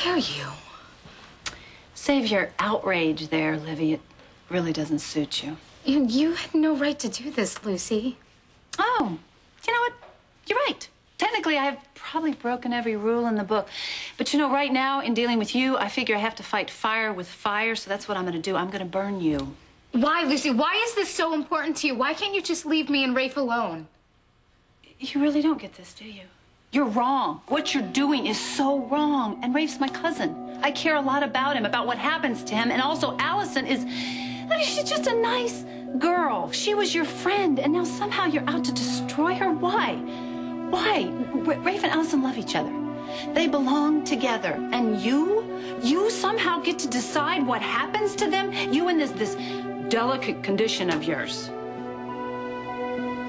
dare you? Save your outrage there, Livy. It really doesn't suit you. You had no right to do this, Lucy. Oh, you know what? You're right. Technically, I have probably broken every rule in the book. But you know, right now, in dealing with you, I figure I have to fight fire with fire, so that's what I'm going to do. I'm going to burn you. Why, Lucy? Why is this so important to you? Why can't you just leave me and Rafe alone? You really don't get this, do you? You're wrong. What you're doing is so wrong. And Rafe's my cousin. I care a lot about him, about what happens to him. And also, Allison is... I mean, she's just a nice girl. She was your friend, and now somehow you're out to destroy her. Why? Why? Rafe and Allison love each other. They belong together. And you somehow get to decide what happens to them? You in this delicate condition of yours.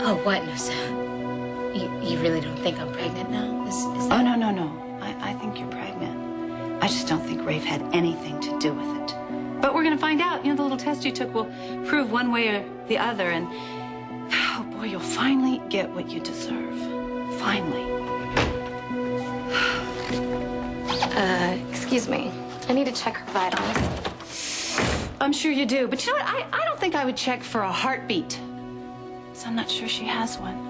Oh, what, Nusa? You really don't think I'm pregnant now? Is that... Oh, no. I think you're pregnant. I just don't think Rafe had anything to do with it. But we're going to find out. You know, the little test you took will prove one way or the other. And, oh, boy, you'll finally get what you deserve. Finally. Excuse me. I need to check her vitals. I'm sure you do. But you know what? I don't think I would check for a heartbeat. So I'm not sure she has one.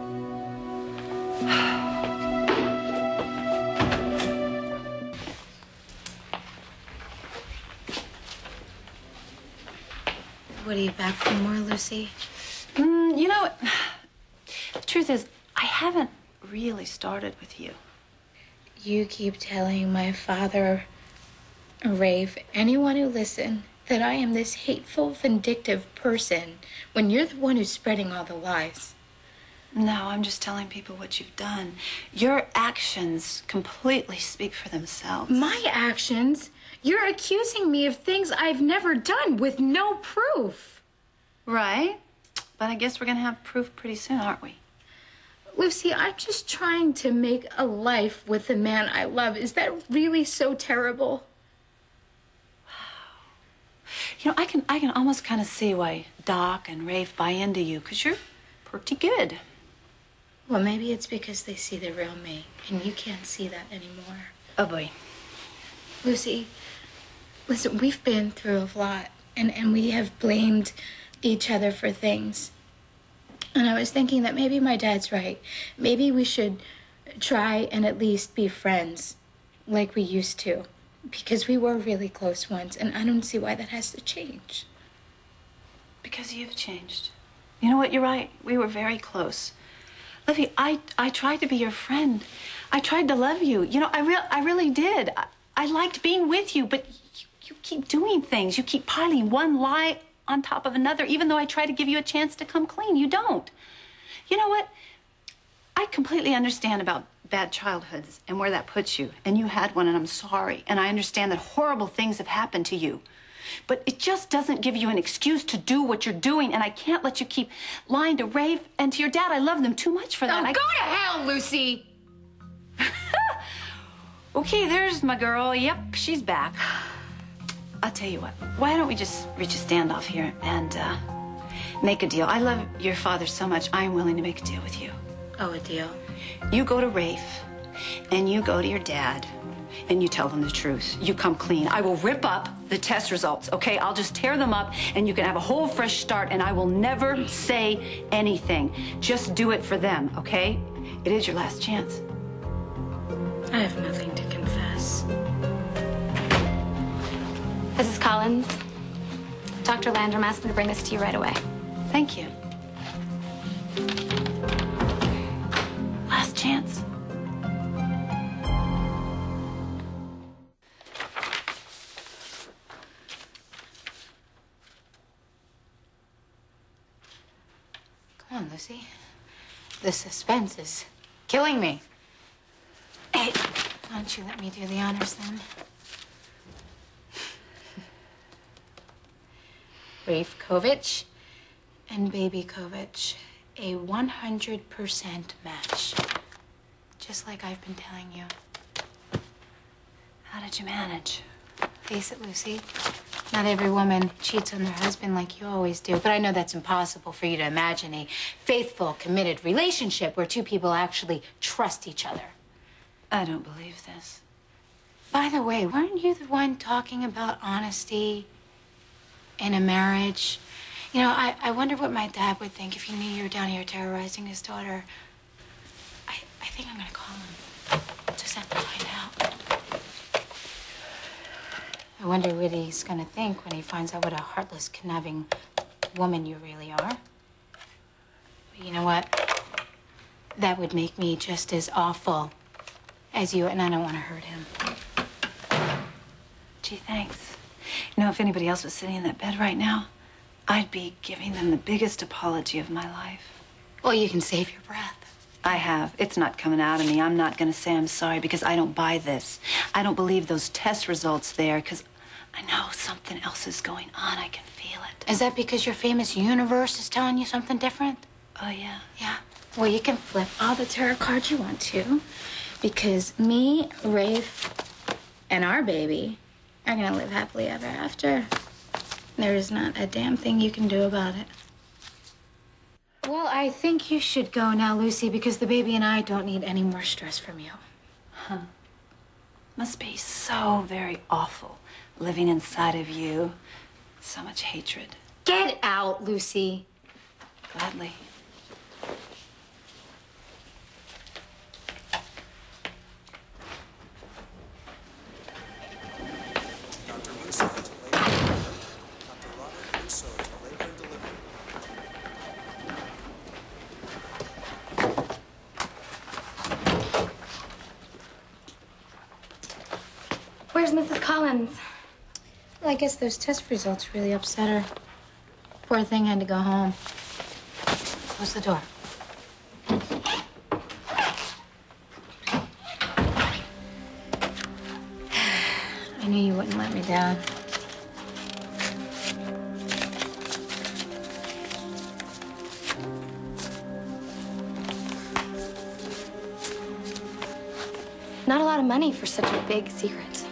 What, are you back for more, Lucy? You know, the truth is, I haven't really started with you. You keep telling my father, Rafe, anyone who listens, that I am this hateful, vindictive person when you're the one who's spreading all the lies. No, I'm just telling people what you've done. Your actions completely speak for themselves. My actions? You're accusing me of things I've never done with no proof. Right. But I guess we're going to have proof pretty soon, aren't we? Lucy, I'm just trying to make a life with the man I love. Is that really so terrible? You know, I can almost kind of see why Doc and Rafe buy into you, because you're pretty good. Well, maybe it's because they see the real me, and you can't see that anymore. Oh, boy. Lucy, listen, we've been through a lot, and we have blamed each other for things. And I was thinking that maybe my dad's right. Maybe we should try and at least be friends like we used to. Because we were really close once, and I don't see why that has to change. Because you've changed. You know what? You're right. We were very close. Livy, I tried to be your friend. I tried to love you. You know, I really did. I liked being with you, but you keep doing things. You keep piling one lie on top of another, even though I try to give you a chance to come clean. You don't. You know what? I completely understand about bad childhoods and where that puts you. And you had one, and I'm sorry. And I understand that horrible things have happened to you. But it just doesn't give you an excuse to do what you're doing, and I can't let you keep lying to Rafe and to your dad. I love them too much for that. Oh, go to hell, Lucy! Okay, there's my girl. Yep, she's back. I'll tell you what. Why don't we just reach a standoff here and make a deal? I love your father so much, I am willing to make a deal with you. Oh, a deal? You go to Rafe, and you go to your dad, and you tell them the truth. You come clean. I will rip up the test results, okay? I'll just tear them up, and you can have a whole fresh start, and I will never say anything. Just do it for them, okay? It is your last chance. I have nothing to confess. This is Collins. Dr. Landrum asked me to bring this to you right away. Thank you. Last chance. Come on, Lucy. The suspense is killing me. Hey, why don't you let me do the honors then? Rafe Kovich and Baby Kovich, a 100% match. Just like I've been telling you. How did you manage? Face it, Lucy. Not every woman cheats on their husband like you always do, but I know that's impossible for you to imagine a faithful, committed relationship where two people actually trust each other. I don't believe this. By the way, weren't you the one talking about honesty in a marriage? You know, I wonder what my dad would think if he knew you were down here terrorizing his daughter. I think I'm gonna call him. Just have to find out. I wonder what he's gonna think when he finds out what a heartless, conniving woman you really are. But you know what? That would make me just as awful as you, and I don't want to hurt him. Gee, thanks. You know, if anybody else was sitting in that bed right now, I'd be giving them the biggest apology of my life. Well, you can save your breath. I have. It's not coming out of me. I'm not going to say I'm sorry because I don't buy this. I don't believe those test results there because I know something else is going on. I can feel it. Is that because your famous universe is telling you something different? Oh, yeah? Yeah. Well, you can flip all the tarot cards you want to because me, Rafe, and our baby are going to live happily ever after. There is not a damn thing you can do about it. Well, I think you should go now, Lucy, because the baby and I don't need any more stress from you. Huh. Must be so very awful living inside of you. So much hatred. Get out, Lucy. Gladly. Where's Mrs. Collins? Well, I guess those test results really upset her. Poor thing had to go home. Close the door. I knew you wouldn't let me down. Not a lot of money for such a big secret.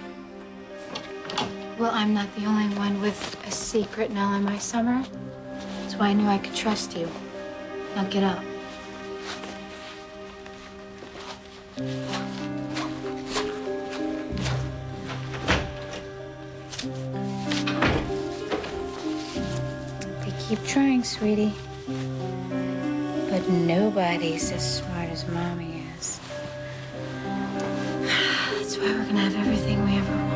Well, I'm not the only one with a secret, Nella, my summer. That's why I knew I could trust you. Now get up. They keep trying, sweetie. But nobody's as smart as Mommy is. That's why we're gonna have everything we ever